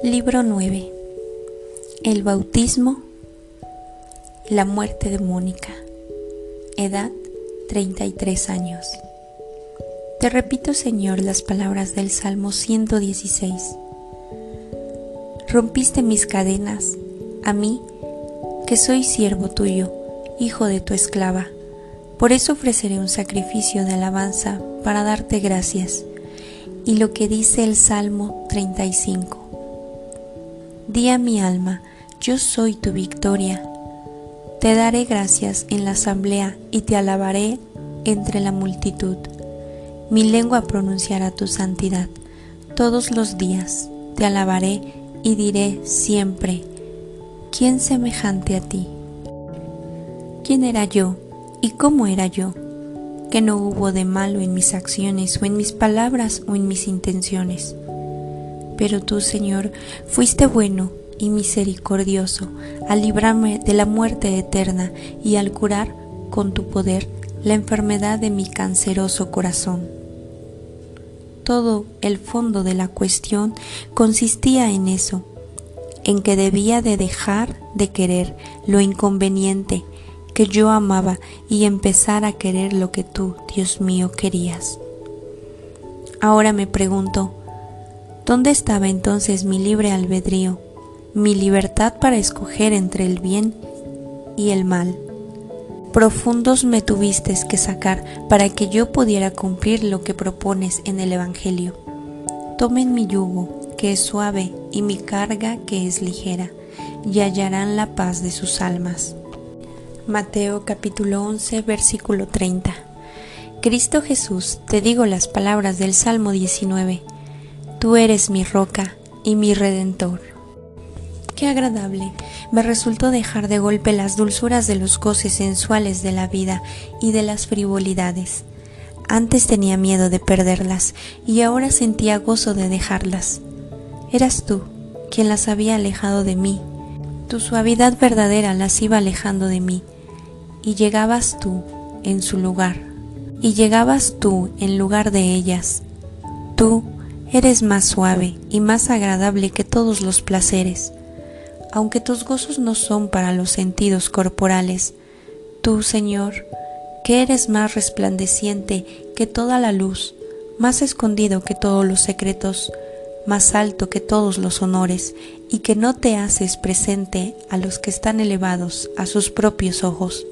Libro 9. El bautismo, la muerte de Mónica. Edad 33 años. Te repito, Señor, las palabras del Salmo 116. Rompiste mis cadenas, a mí, que soy siervo tuyo, hijo de tu esclava. Por eso ofreceré un sacrificio de alabanza para darte gracias. Y lo que dice el Salmo 35. Di a mi alma, yo soy tu victoria. Te daré gracias en la asamblea y te alabaré entre la multitud. Mi lengua pronunciará tu santidad. Todos los días te alabaré y diré siempre, ¿quién semejante a ti? ¿Quién era yo y cómo era yo? Que no hubo de malo en mis acciones o en mis palabras o en mis intenciones. Pero tú, Señor, fuiste bueno y misericordioso al librarme de la muerte eterna y al curar con tu poder la enfermedad de mi canceroso corazón. Todo el fondo de la cuestión consistía en eso, en que debía de dejar de querer lo inconveniente que yo amaba y empezar a querer lo que tú, Dios mío, querías. Ahora me pregunto, ¿dónde estaba entonces mi libre albedrío, mi libertad para escoger entre el bien y el mal? Profundos me tuviste que sacar para que yo pudiera cumplir lo que propones en el Evangelio. Tomen mi yugo, que es suave, y mi carga, que es ligera, y hallarán la paz de sus almas. Mateo capítulo 11, versículo 30. Cristo Jesús, te digo las palabras del Salmo 19. Tú eres mi roca y mi redentor. Qué agradable me resultó dejar de golpe las dulzuras de los goces sensuales de la vida y de las frivolidades. Antes tenía miedo de perderlas y ahora sentía gozo de dejarlas. Eras tú quien las había alejado de mí. Tu suavidad verdadera las iba alejando de mí y llegabas tú en su lugar. Y llegabas tú en lugar de ellas. Tú eres más suave y más agradable que todos los placeres. Aunque tus gozos no son para los sentidos corporales, tú, Señor, que eres más resplandeciente que toda la luz, más escondido que todos los secretos, más alto que todos los honores, y que no te haces presente a los que están elevados a sus propios ojos.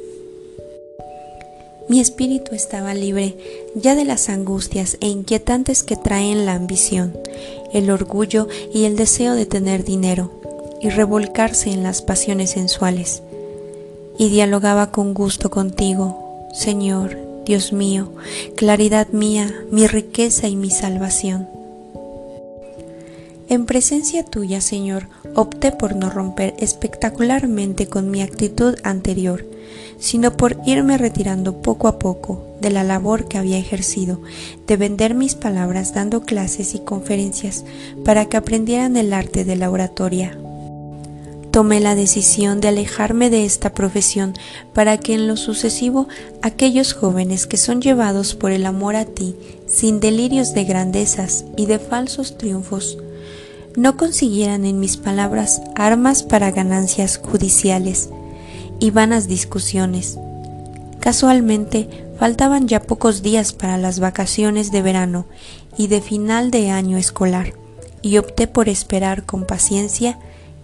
Mi espíritu estaba libre ya de las angustias e inquietantes que traen la ambición, el orgullo y el deseo de tener dinero, y revolcarse en las pasiones sensuales. Y dialogaba con gusto contigo, Señor, Dios mío, claridad mía, mi riqueza y mi salvación. En presencia tuya, Señor, opté por no romper espectacularmente con mi actitud anterior, sino por irme retirando poco a poco de la labor que había ejercido, de vender mis palabras dando clases y conferencias para que aprendieran el arte de la oratoria. Tomé la decisión de alejarme de esta profesión para que en lo sucesivo aquellos jóvenes que son llevados por el amor a ti, sin delirios de grandezas y de falsos triunfos, no consiguieran en mis palabras armas para ganancias judiciales y vanas discusiones. Casualmente, faltaban ya pocos días para las vacaciones de verano y de final de año escolar, y opté por esperar con paciencia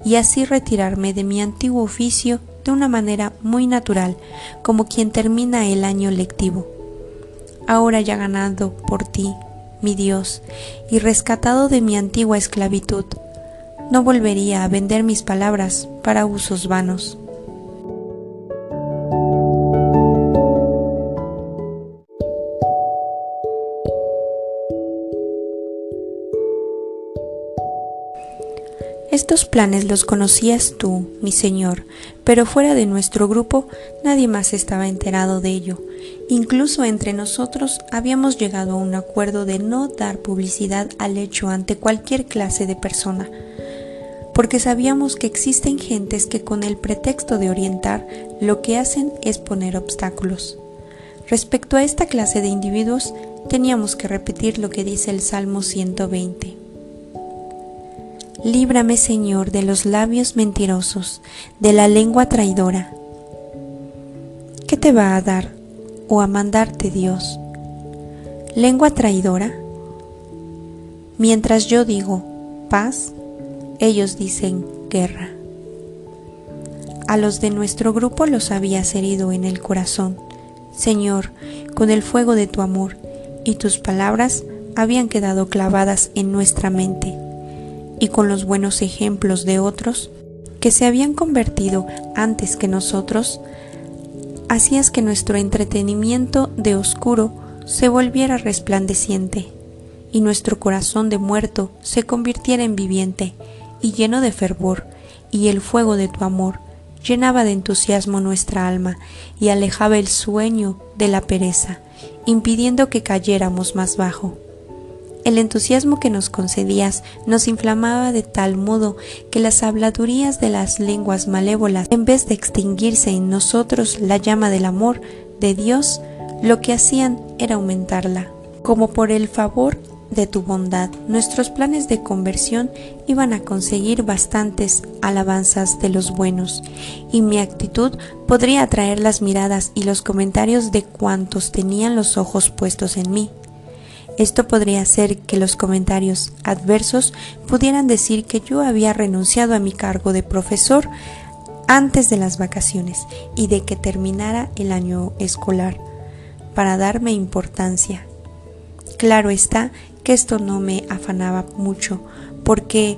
y así retirarme de mi antiguo oficio de una manera muy natural, como quien termina el año lectivo. Ahora ya ganado por ti, mi Dios, y rescatado de mi antigua esclavitud, no volvería a vender mis palabras para usos vanos. Estos planes los conocías tú, mi Señor, pero fuera de nuestro grupo nadie más estaba enterado de ello. Incluso entre nosotros habíamos llegado a un acuerdo de no dar publicidad al hecho ante cualquier clase de persona, porque sabíamos que existen gentes que con el pretexto de orientar lo que hacen es poner obstáculos. Respecto a esta clase de individuos, teníamos que repetir lo que dice el Salmo 120. Líbrame, Señor, de los labios mentirosos, de la lengua traidora. ¿Qué te va a dar o a mandarte Dios? ¿Lengua traidora? Mientras yo digo paz, ellos dicen guerra. A los de nuestro grupo los habías herido en el corazón, Señor, con el fuego de tu amor, y tus palabras habían quedado clavadas en nuestra mente, y con los buenos ejemplos de otros que se habían convertido antes que nosotros, hacías que nuestro entretenimiento de oscuro se volviera resplandeciente, y nuestro corazón de muerto se convirtiera en viviente y lleno de fervor, y el fuego de tu amor llenaba de entusiasmo nuestra alma y alejaba el sueño de la pereza, impidiendo que cayéramos más bajo. El entusiasmo que nos concedías nos inflamaba de tal modo que las habladurías de las lenguas malévolas, en vez de extinguirse en nosotros la llama del amor de Dios, lo que hacían era aumentarla. Como por el favor de tu bondad, nuestros planes de conversión iban a conseguir bastantes alabanzas de los buenos, y mi actitud podría atraer las miradas y los comentarios de cuantos tenían los ojos puestos en mí. Esto podría hacer que los comentarios adversos pudieran decir que yo había renunciado a mi cargo de profesor antes de las vacaciones y de que terminara el año escolar, para darme importancia. Claro está que esto no me afanaba mucho, porque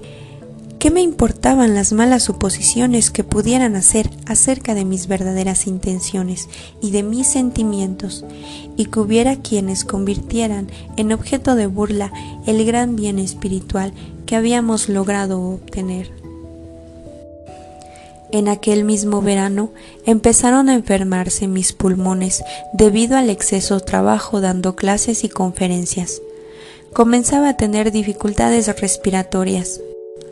¿qué me importaban las malas suposiciones que pudieran hacer acerca de mis verdaderas intenciones y de mis sentimientos, y que hubiera quienes convirtieran en objeto de burla el gran bien espiritual que habíamos logrado obtener? En aquel mismo verano empezaron a enfermarse mis pulmones debido al exceso de trabajo dando clases y conferencias. Comenzaba a tener dificultades respiratorias.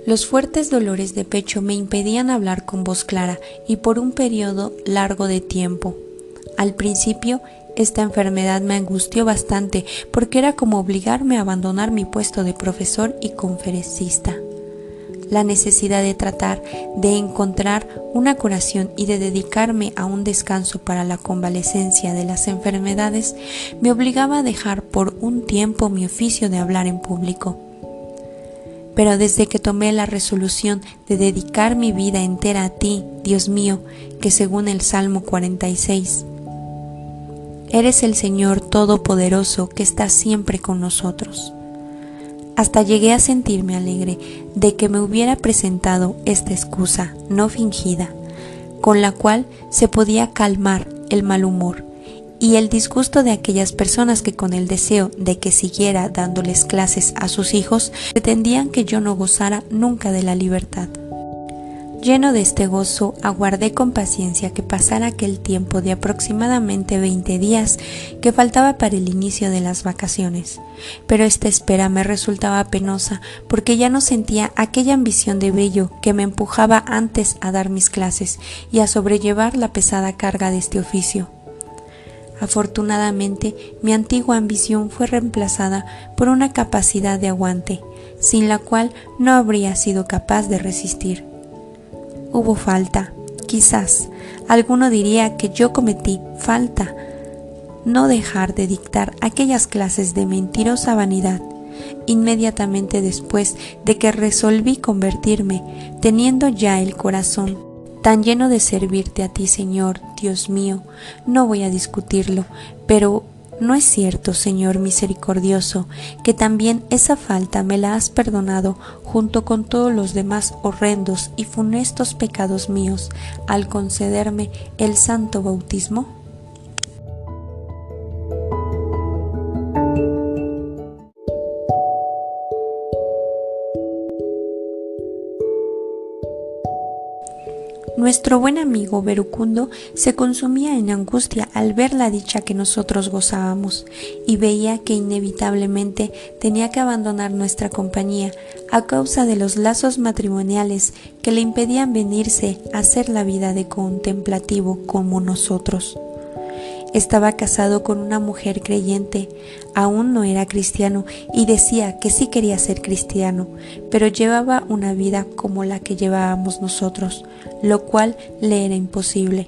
Los fuertes dolores de pecho me impedían hablar con voz clara y por un periodo largo de tiempo. Al principio, esta enfermedad me angustió bastante porque era como obligarme a abandonar mi puesto de profesor y conferencista. La necesidad de tratar de encontrar una curación y de dedicarme a un descanso para la convalecencia de las enfermedades me obligaba a dejar por un tiempo mi oficio de hablar en público. Pero desde que tomé la resolución de dedicar mi vida entera a ti, Dios mío, que según el Salmo 46, eres el Señor Todopoderoso que está siempre con nosotros, hasta llegué a sentirme alegre de que me hubiera presentado esta excusa no fingida, con la cual se podía calmar el mal humor y el disgusto de aquellas personas que, con el deseo de que siguiera dándoles clases a sus hijos, pretendían que yo no gozara nunca de la libertad. Lleno de este gozo, aguardé con paciencia que pasara aquel tiempo de aproximadamente 20 días que faltaba para el inicio de las vacaciones. Pero esta espera me resultaba penosa porque ya no sentía aquella ambición de brillo que me empujaba antes a dar mis clases y a sobrellevar la pesada carga de este oficio. Afortunadamente, mi antigua ambición fue reemplazada por una capacidad de aguante, sin la cual no habría sido capaz de resistir. Hubo falta, quizás, alguno diría que yo cometí falta, no dejar de dictar aquellas clases de mentirosa vanidad, inmediatamente después de que resolví convertirme, teniendo ya el corazón tan lleno de servirte a ti, Señor, Dios mío. No voy a discutirlo, pero ¿no es cierto, Señor misericordioso, que también esa falta me la has perdonado junto con todos los demás horrendos y funestos pecados míos al concederme el santo bautismo? Nuestro buen amigo Verucundo se consumía en angustia al ver la dicha que nosotros gozábamos y veía que inevitablemente tenía que abandonar nuestra compañía a causa de los lazos matrimoniales que le impedían venirse a hacer la vida de contemplativo como nosotros. Estaba casado con una mujer creyente, aún no era cristiano y decía que sí quería ser cristiano, pero llevaba una vida como la que llevábamos nosotros, lo cual le era imposible.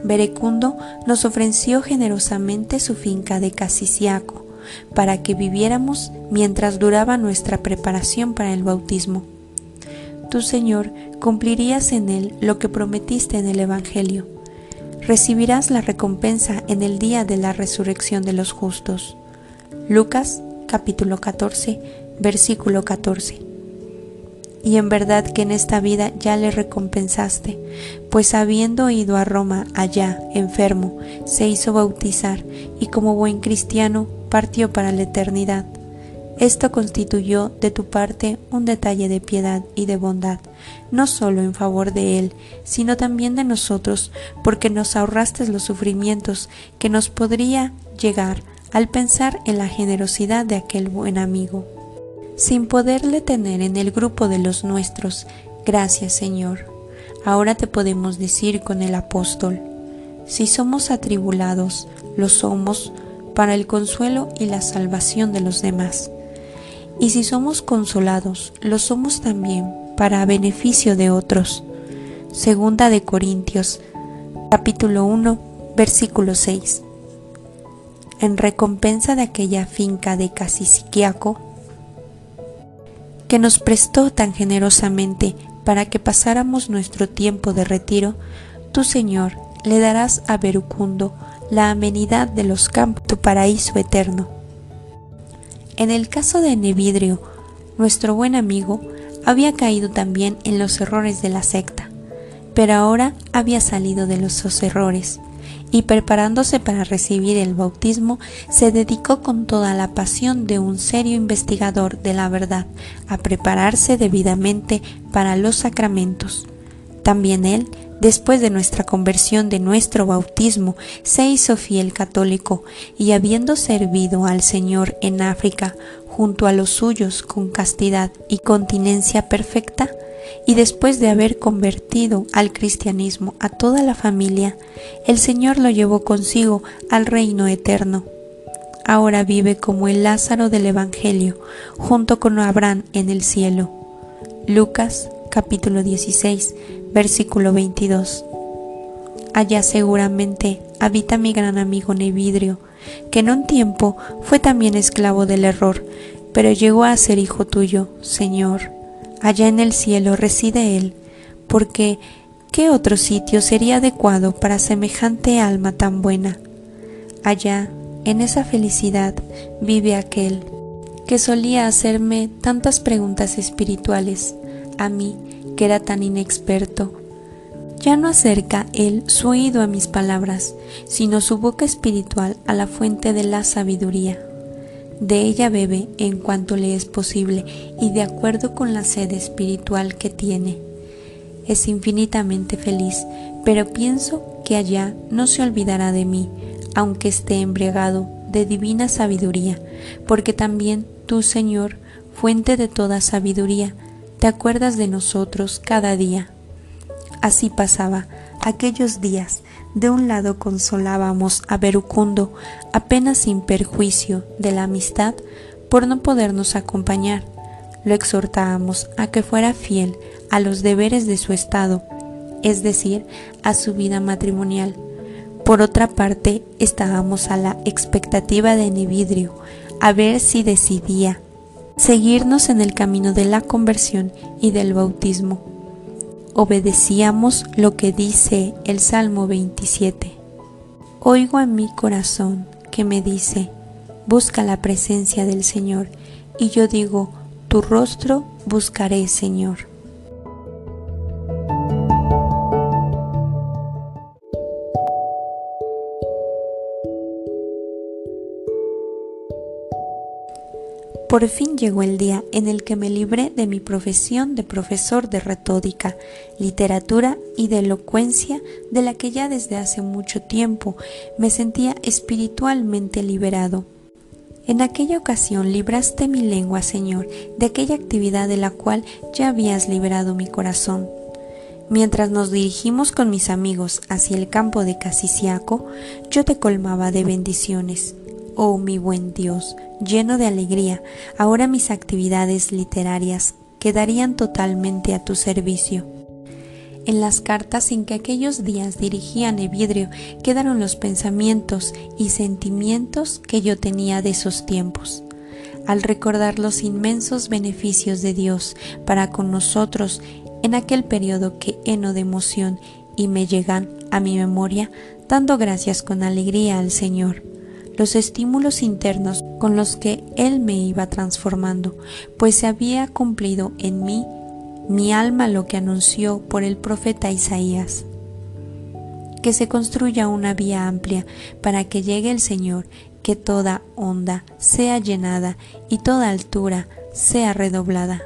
Verecundo nos ofreció generosamente su finca de Casiciaco para que viviéramos mientras duraba nuestra preparación para el bautismo. Tú, Señor, cumplirías en él lo que prometiste en el Evangelio. Recibirás la recompensa en el día de la resurrección de los justos. Lucas capítulo 14, versículo 14. Y en verdad que en esta vida ya le recompensaste, pues habiendo ido a Roma allá, enfermo, se hizo bautizar y como buen cristiano partió para la eternidad. Esto constituyó de tu parte un detalle de piedad y de bondad, no solo en favor de él, sino también de nosotros, porque nos ahorraste los sufrimientos que nos podría llegar al pensar en la generosidad de aquel buen amigo. Sin poderle tener en el grupo de los nuestros, gracias, Señor. Ahora te podemos decir con el apóstol: si somos atribulados, lo somos para el consuelo y la salvación de los demás. Y si somos consolados, lo somos también para beneficio de otros. Segunda de Corintios, capítulo 1, versículo 6. En recompensa de aquella finca de Casiciaco, que nos prestó tan generosamente para que pasáramos nuestro tiempo de retiro, tú, Señor, le darás a Verecundo la amenidad de los campos de tu paraíso eterno. En el caso de Nevidrio, nuestro buen amigo había caído también en los errores de la secta, pero ahora había salido de esos errores y preparándose para recibir el bautismo, se dedicó con toda la pasión de un serio investigador de la verdad a prepararse debidamente para los sacramentos. También él, después de nuestra conversión, de nuestro bautismo, se hizo fiel católico y habiendo servido al Señor en África junto a los suyos con castidad y continencia perfecta, y después de haber convertido al cristianismo a toda la familia, el Señor lo llevó consigo al reino eterno. Ahora vive como el Lázaro del Evangelio, junto con Abraham en el cielo. Lucas capítulo 16, versículo 22. Allá seguramente habita mi gran amigo Nevidrio, que en un tiempo fue también esclavo del error, pero llegó a ser hijo tuyo, Señor. Allá en el cielo reside él, porque ¿qué otro sitio sería adecuado para semejante alma tan buena? Allá, en esa felicidad, vive aquel que solía hacerme tantas preguntas espirituales, a mí que era tan inexperto. Ya no acerca él su oído a mis palabras, sino su boca espiritual a la fuente de la sabiduría. De ella bebe en cuanto le es posible y de acuerdo con la sed espiritual que tiene. Es infinitamente feliz, pero pienso que allá no se olvidará de mí, aunque esté embriagado de divina sabiduría, porque también tú, Señor, fuente de toda sabiduría, te acuerdas de nosotros cada día. Así pasaba aquellos días. De un lado consolábamos a Verecundo, apenas sin perjuicio de la amistad por no podernos acompañar. Lo exhortábamos a que fuera fiel a los deberes de su estado, es decir, a su vida matrimonial. Por otra parte, estábamos a la expectativa de Nevidrio, a ver si decidía seguirnos en el camino de la conversión y del bautismo. Obedecíamos lo que dice el Salmo 27. Oigo en mi corazón que me dice: busca la presencia del Señor, y yo digo: tu rostro buscaré, Señor. Por fin llegó el día en el que me libré de mi profesión de profesor de retórica, literatura y de elocuencia, de la que ya desde hace mucho tiempo me sentía espiritualmente liberado. En aquella ocasión libraste mi lengua, Señor, de aquella actividad de la cual ya habías liberado mi corazón. Mientras nos dirigimos con mis amigos hacia el campo de Casiciaco, yo te colmaba de bendiciones. Oh mi buen Dios, lleno de alegría, ahora mis actividades literarias quedarían totalmente a tu servicio. En las cartas en que aquellos días dirigí a Nevidrio quedaron los pensamientos y sentimientos que yo tenía de esos tiempos. Al recordar los inmensos beneficios de Dios para con nosotros en aquel periodo que heno de emoción y me llegan a mi memoria, dando gracias con alegría al Señor, los estímulos internos con los que Él me iba transformando, pues se había cumplido en mí, mi alma, lo que anunció por el profeta Isaías, que se construya una vía amplia para que llegue el Señor, que toda honda sea llenada y toda altura sea redoblada,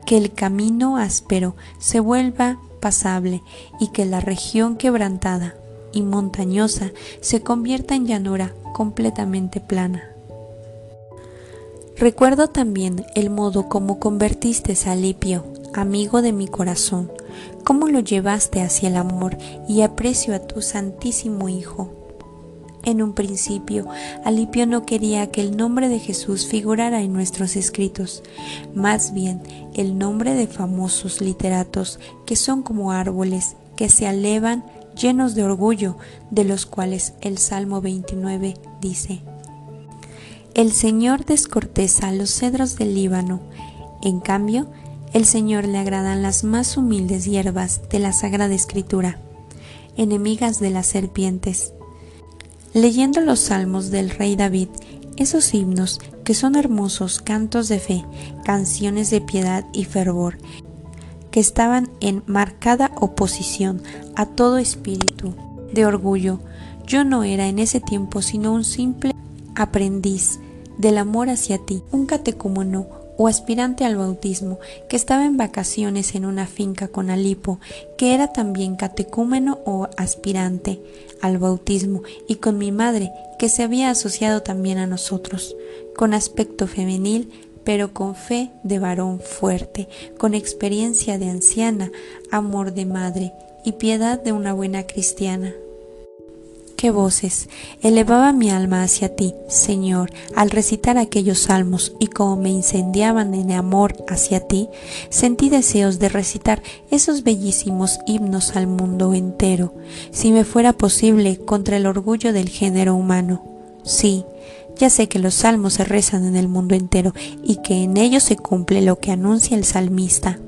que el camino áspero se vuelva pasable y que la región quebrantada y montañosa se convierta en llanura completamente plana. Recuerdo también el modo como convertiste a Alipio, amigo de mi corazón, cómo lo llevaste hacia el amor y aprecio a tu Santísimo Hijo. En un principio, Alipio no quería que el nombre de Jesús figurara en nuestros escritos, más bien el nombre de famosos literatos que son como árboles que se elevan llenos de orgullo, de los cuales el Salmo 29 dice: El Señor descorteza los cedros del Líbano, en cambio, el Señor le agradan las más humildes hierbas de la Sagrada Escritura, enemigas de las serpientes. Leyendo los salmos del rey David, esos himnos que son hermosos cantos de fe, canciones de piedad y fervor, que estaban en marcada oposición a todo espíritu de orgullo, yo no era en ese tiempo sino un simple aprendiz del amor hacia ti, un catecúmeno o aspirante al bautismo que estaba en vacaciones en una finca con Alipo, que era también catecúmeno o aspirante al bautismo, y con mi madre, que se había asociado también a nosotros, con aspecto femenil, pero con fe de varón fuerte, con experiencia de anciana, amor de madre y piedad de una buena cristiana. Qué voces elevaba mi alma hacia ti, Señor, al recitar aquellos salmos, y como me incendiaban en amor hacia ti, sentí deseos de recitar esos bellísimos himnos al mundo entero, si me fuera posible, contra el orgullo del género humano. Sí, ya sé que los salmos se rezan en el mundo entero y que en ellos se cumple lo que anuncia el salmista.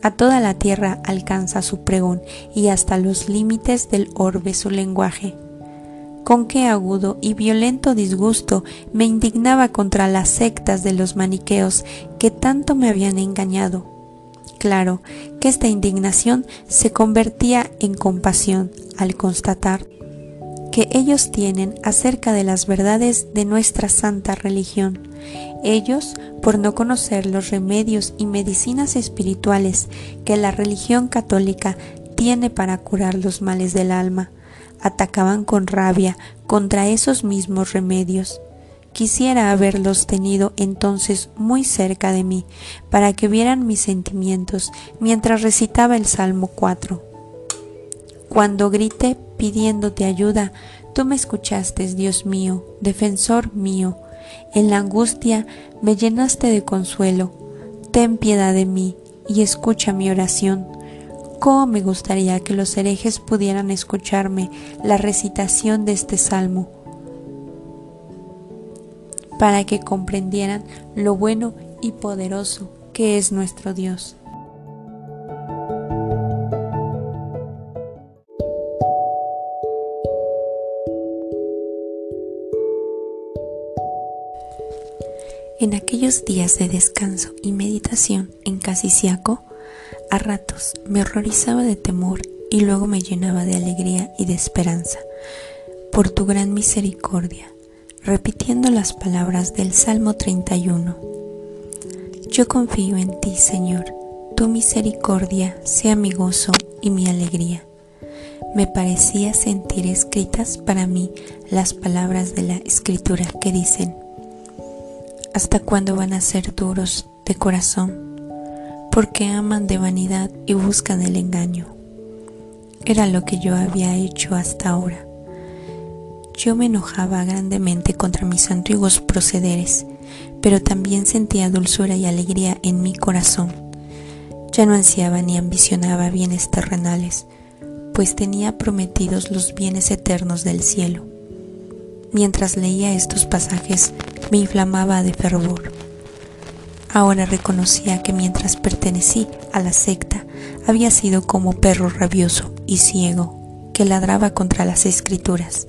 A toda la tierra alcanza su pregón y hasta los límites del orbe su lenguaje. Con qué agudo y violento disgusto me indignaba contra las sectas de los maniqueos que tanto me habían engañado. Claro que esta indignación se convertía en compasión al constatar que ellos tienen acerca de las verdades de nuestra santa religión. Ellos, por no conocer los remedios y medicinas espirituales que la religión católica tiene para curar los males del alma, atacaban con rabia contra esos mismos remedios. Quisiera haberlos tenido entonces muy cerca de mí, para que vieran mis sentimientos mientras recitaba el Salmo 4. Cuando grité pidiéndote ayuda, tú me escuchaste, Dios mío, defensor mío. En la angustia me llenaste de consuelo. Ten piedad de mí y escucha mi oración. Cómo me gustaría que los herejes pudieran escucharme la recitación de este salmo, para que comprendieran lo bueno y poderoso que es nuestro Dios. En aquellos días de descanso y meditación en Casiciaco, a ratos me horrorizaba de temor y luego me llenaba de alegría y de esperanza por tu gran misericordia, repitiendo las palabras del Salmo 31. Yo confío en ti, Señor, tu misericordia sea mi gozo y mi alegría. Me parecía sentir escritas para mí las palabras de la Escritura que dicen: ¿hasta cuándo van a ser duros de corazón? porque aman de vanidad y buscan el engaño. Era lo que yo había hecho hasta ahora. Yo me enojaba grandemente contra mis antiguos procederes, pero también sentía dulzura y alegría en mi corazón. Ya no ansiaba ni ambicionaba bienes terrenales, pues tenía prometidos los bienes eternos del cielo. Mientras leía estos pasajes, me inflamaba de fervor. Ahora reconocía que mientras pertenecí a la secta, había sido como perro rabioso y ciego que ladraba contra las escrituras,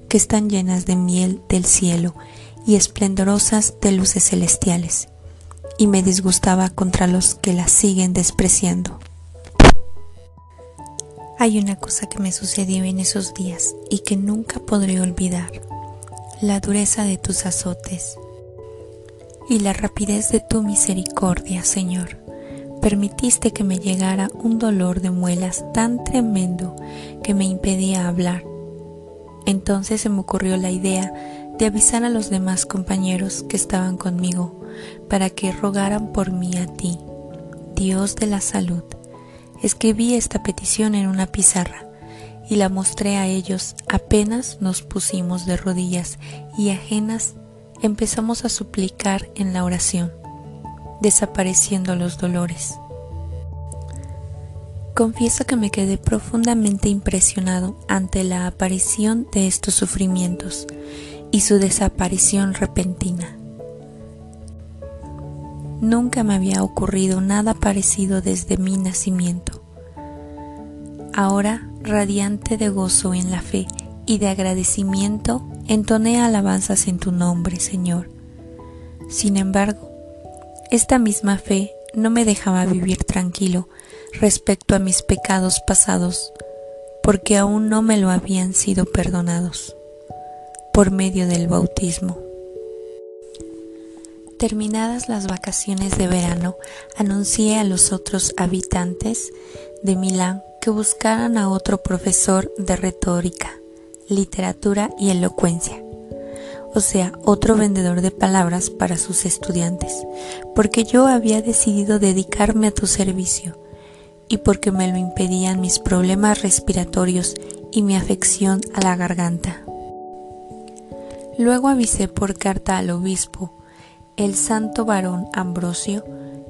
que están llenas de miel del cielo y esplendorosas de luces celestiales, y me disgustaba contra los que las siguen despreciando. Hay una cosa que me sucedió en esos días y que nunca podré olvidar: la dureza de tus azotes y la rapidez de tu misericordia, Señor. Permitiste que me llegara un dolor de muelas tan tremendo que me impedía hablar. Entonces se me ocurrió la idea de avisar a los demás compañeros que estaban conmigo para que rogaran por mí a ti, Dios de la salud. Escribí esta petición en una pizarra y la mostré a ellos. Apenas nos pusimos de rodillas y ajenas empezamos a suplicar en la oración, desapareciendo los dolores. Confieso que me quedé profundamente impresionado ante la aparición de estos sufrimientos y su desaparición repentina. Nunca me había ocurrido nada parecido desde mi nacimiento. Ahora, radiante de gozo en la fe y de agradecimiento, entoné alabanzas en tu nombre, Señor. Sin embargo, esta misma fe no me dejaba vivir tranquilo respecto a mis pecados pasados, porque aún no me lo habían sido perdonados por medio del bautismo. Terminadas las vacaciones de verano, anuncié a los otros habitantes de Milán que buscaran a otro profesor de retórica, literatura y elocuencia, o sea, otro vendedor de palabras para sus estudiantes, porque yo había decidido dedicarme a tu servicio y porque me lo impedían mis problemas respiratorios y mi afección a la garganta. Luego avisé por carta al obispo, el santo varón Ambrosio,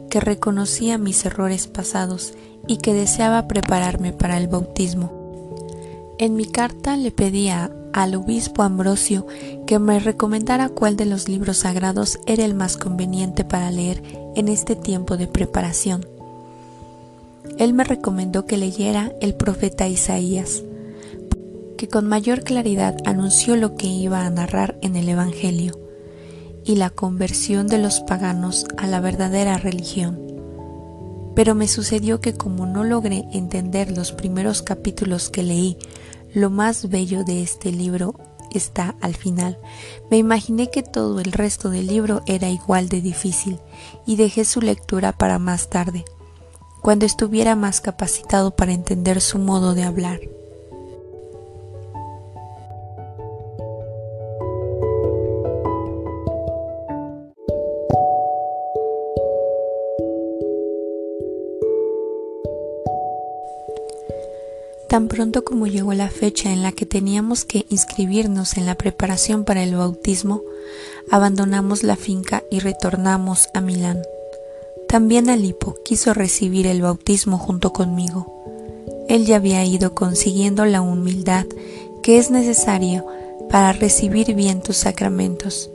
que reconocía mis errores pasados y que deseaba prepararme para el bautismo. En mi carta le pedía al obispo Ambrosio que me recomendara cuál de los libros sagrados era el más conveniente para leer en este tiempo de preparación. Él me recomendó que leyera el profeta Isaías, que con mayor claridad anunció lo que iba a narrar en el Evangelio y la conversión de los paganos a la verdadera religión. Pero me sucedió que como no logré entender los primeros capítulos que leí, lo más bello de este libro está al final. Me imaginé que todo el resto del libro era igual de difícil y dejé su lectura para más tarde, cuando estuviera más capacitado para entender su modo de hablar. Tan pronto como llegó la fecha en la que teníamos que inscribirnos en la preparación para el bautismo, abandonamos la finca y retornamos a Milán. También Alipo quiso recibir el bautismo junto conmigo. Él ya había ido consiguiendo la humildad que es necesaria para recibir bien tus sacramentos.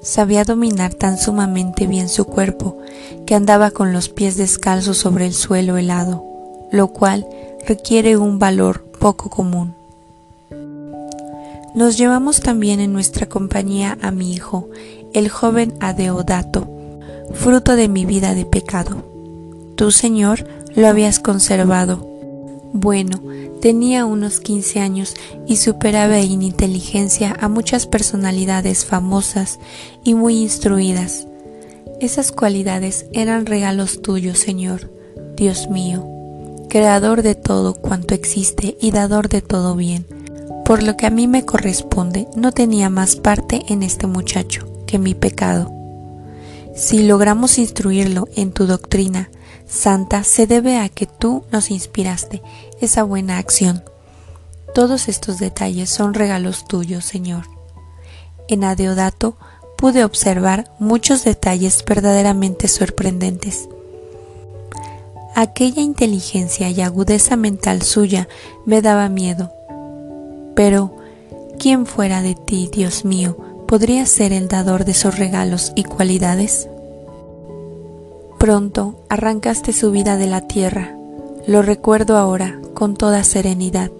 Sabía dominar tan sumamente bien su cuerpo que andaba con los pies descalzos sobre el suelo helado, lo cual requiere un valor poco común. Nos llevamos también en nuestra compañía a mi hijo, el joven Adeodato, fruto de mi vida de pecado. Tú, Señor, lo habías conservado. Bueno, tenía unos 15 años y superaba en inteligencia a muchas personalidades famosas y muy instruidas. Esas cualidades eran regalos tuyos, Señor, Dios mío, creador de todo cuanto existe y dador de todo bien. Por lo que a mí me corresponde, no tenía más parte en este muchacho que mi pecado. Si logramos instruirlo en tu doctrina santa, se debe a que tú nos inspiraste esa buena acción. Todos estos detalles son regalos tuyos, Señor. En Adeodato pude observar muchos detalles verdaderamente sorprendentes. Aquella inteligencia y agudeza mental suya me daba miedo. Pero, ¿quién fuera de ti, Dios mío, podría ser el dador de esos regalos y cualidades? Pronto arrancaste su vida de la tierra. Lo recuerdo ahora con toda serenidad.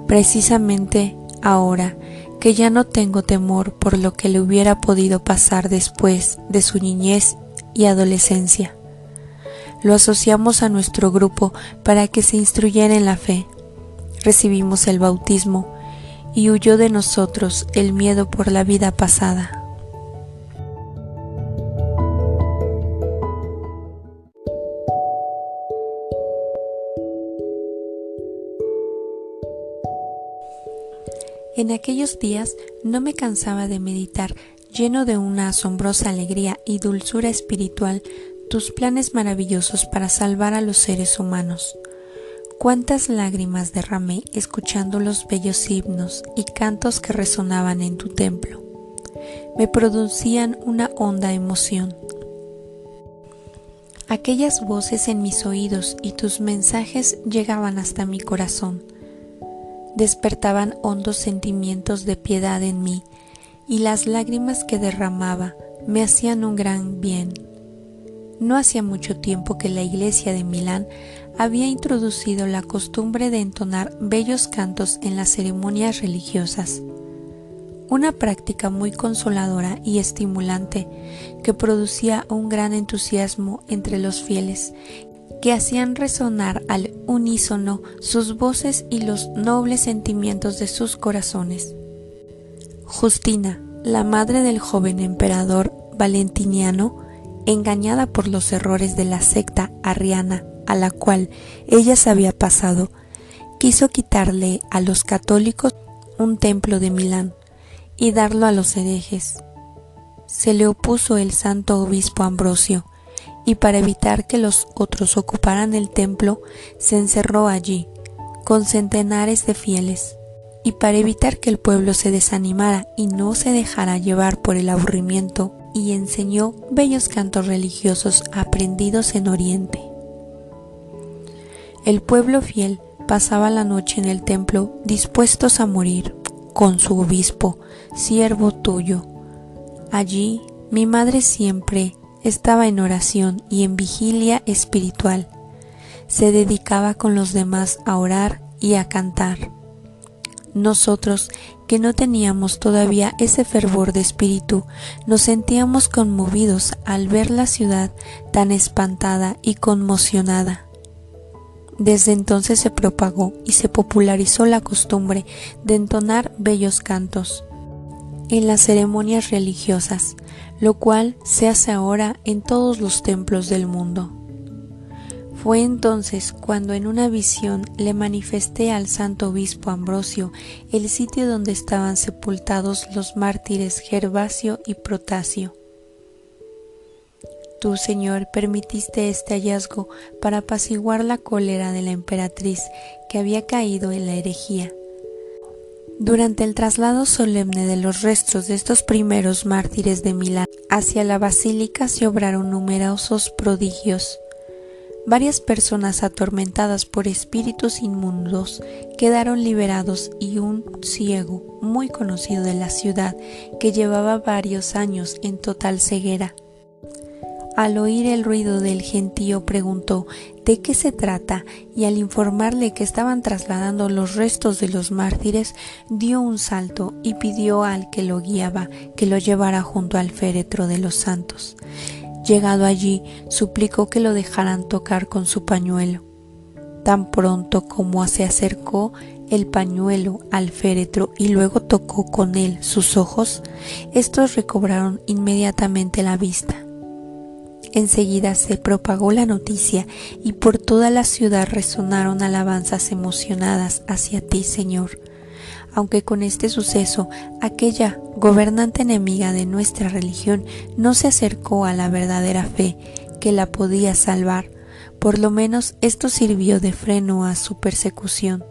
Precisamente ahora que ya no tengo temor por lo que le hubiera podido pasar después de su niñez y adolescencia. Lo asociamos a nuestro grupo para que se instruyera en la fe. Recibimos el bautismo y huyó de nosotros el miedo por la vida pasada. En aquellos días no me cansaba de meditar, lleno de una asombrosa alegría y dulzura espiritual, tus planes maravillosos para salvar a los seres humanos. Cuántas lágrimas derramé escuchando los bellos himnos y cantos que resonaban en tu templo. Me producían una honda emoción. Aquellas voces en mis oídos y tus mensajes llegaban hasta mi corazón. Despertaban hondos sentimientos de piedad en mí, y las lágrimas que derramaba me hacían un gran bien. No hacía mucho tiempo que la iglesia de Milán había introducido la costumbre de entonar bellos cantos en las ceremonias religiosas, una práctica muy consoladora y estimulante que producía un gran entusiasmo entre los fieles, que hacían resonar al unísono sus voces y los nobles sentimientos de sus corazones. Justina, la madre del joven emperador Valentiniano, engañada por los errores de la secta arriana a la cual ella se había pasado, quiso quitarle a los católicos un templo de Milán y darlo a los herejes. Se le opuso el santo obispo Ambrosio, y para evitar que los otros ocuparan el templo, se encerró allí, con centenares de fieles, y para evitar que el pueblo se desanimara y no se dejara llevar por el aburrimiento, y enseñó bellos cantos religiosos aprendidos en Oriente. El pueblo fiel pasaba la noche en el templo dispuestos a morir, con su obispo, siervo tuyo. Allí mi madre siempre estaba en oración y en vigilia espiritual. Se dedicaba con los demás a orar y a cantar. Nosotros, que no teníamos todavía ese fervor de espíritu, nos sentíamos conmovidos al ver la ciudad tan espantada y conmocionada. Desde entonces se propagó y se popularizó la costumbre de entonar bellos cantos en las ceremonias religiosas, lo cual se hace ahora en todos los templos del mundo. Fue entonces cuando en una visión le manifesté al santo obispo Ambrosio el sitio donde estaban sepultados los mártires Gervasio y Protasio. Tú, Señor, permitiste este hallazgo para apaciguar la cólera de la emperatriz que había caído en la herejía. Durante el traslado solemne de los restos de estos primeros mártires de Milán hacia la basílica se obraron numerosos prodigios. Varias personas atormentadas por espíritus inmundos quedaron liberados y un ciego muy conocido de la ciudad que llevaba varios años en total ceguera, al oír el ruido del gentío preguntó de qué se trata y al informarle que estaban trasladando los restos de los mártires dio un salto y pidió al que lo guiaba que lo llevara junto al féretro de los santos. Llegado allí, suplicó que lo dejaran tocar con su pañuelo. Tan pronto como se acercó el pañuelo al féretro y luego tocó con él sus ojos, estos recobraron inmediatamente la vista. Enseguida se propagó la noticia y por toda la ciudad resonaron alabanzas emocionadas hacia ti, Señor. aunque con este suceso aquella gobernante enemiga de nuestra religión no se acercó a la verdadera fe que la podía salvar, por lo menos esto sirvió de freno a su persecución.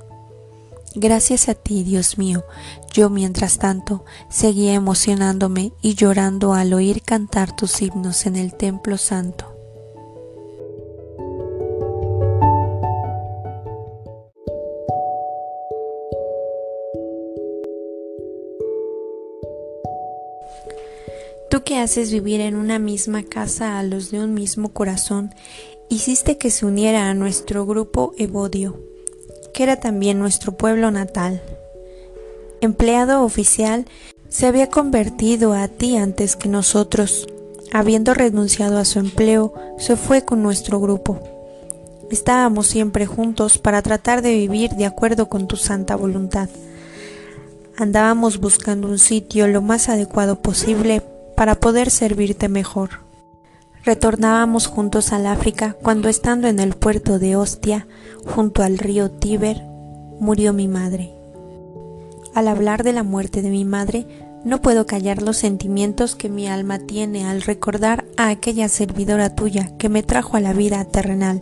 Gracias a ti, Dios mío, yo mientras tanto seguía emocionándome y llorando al oír cantar tus himnos en el templo santo. Tú que haces vivir en una misma casa a los de un mismo corazón, hiciste que se uniera a nuestro grupo Evodio, que era también nuestro pueblo natal. Empleado oficial, se había convertido a ti antes que nosotros. Habiendo renunciado a su empleo, se fue con nuestro grupo. Estábamos siempre juntos para tratar de vivir de acuerdo con tu santa voluntad. Andábamos buscando un sitio lo más adecuado posible para poder servirte mejor. Retornábamos juntos al África cuando, estando en el puerto de Ostia, junto al río Tíber, murió mi madre. Al hablar de la muerte de mi madre, no puedo callar los sentimientos que mi alma tiene al recordar a aquella servidora tuya que me trajo a la vida terrenal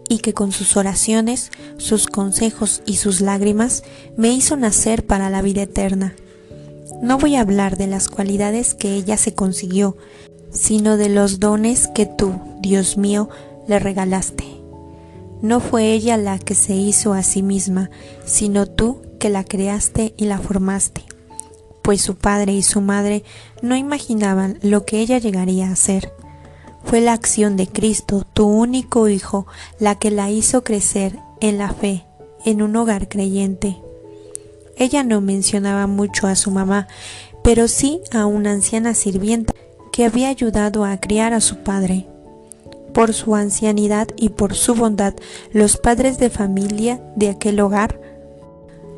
y que con sus oraciones, sus consejos y sus lágrimas me hizo nacer para la vida eterna. No voy a hablar de las cualidades que ella se consiguió, sino de los dones que tú, Dios mío, le regalaste. No fue ella la que se hizo a sí misma, sino tú que la creaste y la formaste, pues su padre y su madre no imaginaban lo que ella llegaría a ser. Fue la acción de Cristo, tu único Hijo, la que la hizo crecer en la fe, en un hogar creyente. Ella no mencionaba mucho a su mamá, pero sí a una anciana sirvienta que había ayudado a criar a su padre. Por su ancianidad y por su bondad, los padres de familia de aquel hogar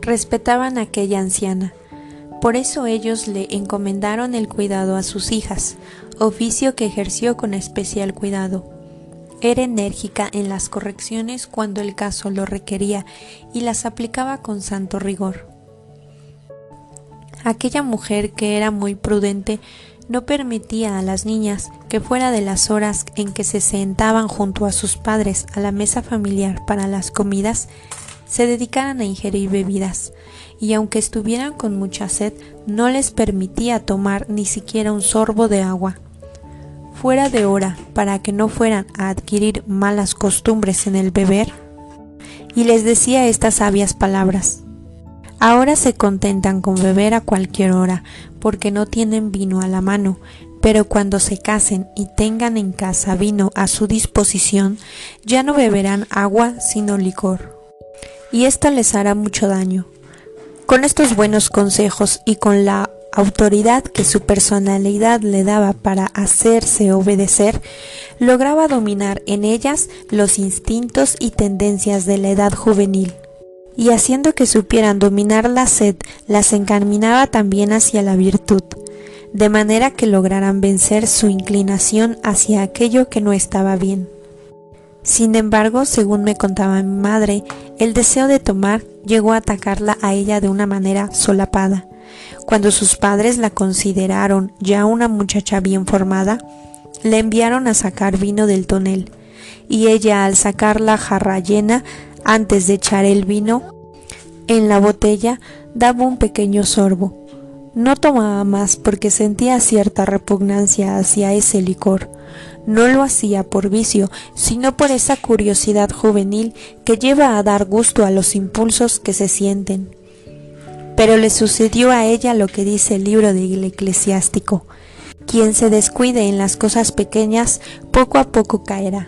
respetaban a aquella anciana. Por eso ellos le encomendaron el cuidado a sus hijas, oficio que ejerció con especial cuidado. Era enérgica en las correcciones cuando el caso lo requería y las aplicaba con santo rigor. Aquella mujer, que era muy prudente, no permitía a las niñas que fuera de las horas en que se sentaban junto a sus padres a la mesa familiar para las comidas, se dedicaran a ingerir bebidas, y aunque estuvieran con mucha sed, no les permitía tomar ni siquiera un sorbo de agua. Fuera de hora, para que no fueran a adquirir malas costumbres en el beber, y les decía estas sabias palabras: ahora se contentan con beber a cualquier hora, porque no tienen vino a la mano, pero cuando se casen y tengan en casa vino a su disposición, ya no beberán agua sino licor, y esto les hará mucho daño. Con estos buenos consejos y con la autoridad que su personalidad le daba para hacerse obedecer, lograba dominar en ellas los instintos y tendencias de la edad juvenil. Y haciendo que supieran dominar la sed, las encaminaba también hacia la virtud, de manera que lograran vencer su inclinación hacia aquello que no estaba bien. Sin embargo, según me contaba mi madre, el deseo de tomar llegó a atacarla a ella de una manera solapada. Cuando sus padres la consideraron ya una muchacha bien formada, le enviaron a sacar vino del tonel, y ella, al sacar la jarra llena, antes de echar el vino en la botella, daba un pequeño sorbo. No tomaba más porque sentía cierta repugnancia hacia ese licor. No lo hacía por vicio, sino por esa curiosidad juvenil que lleva a dar gusto a los impulsos que se sienten. Pero le sucedió a ella lo que dice el libro del Eclesiástico: quien se descuide en las cosas pequeñas, poco a poco caerá.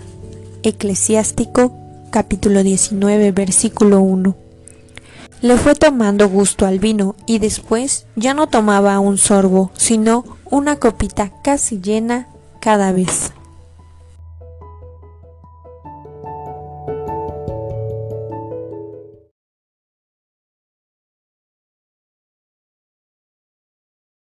Eclesiástico capítulo 19, versículo 1. Le fue tomando gusto al vino y después ya no tomaba un sorbo, sino una copita casi llena cada vez.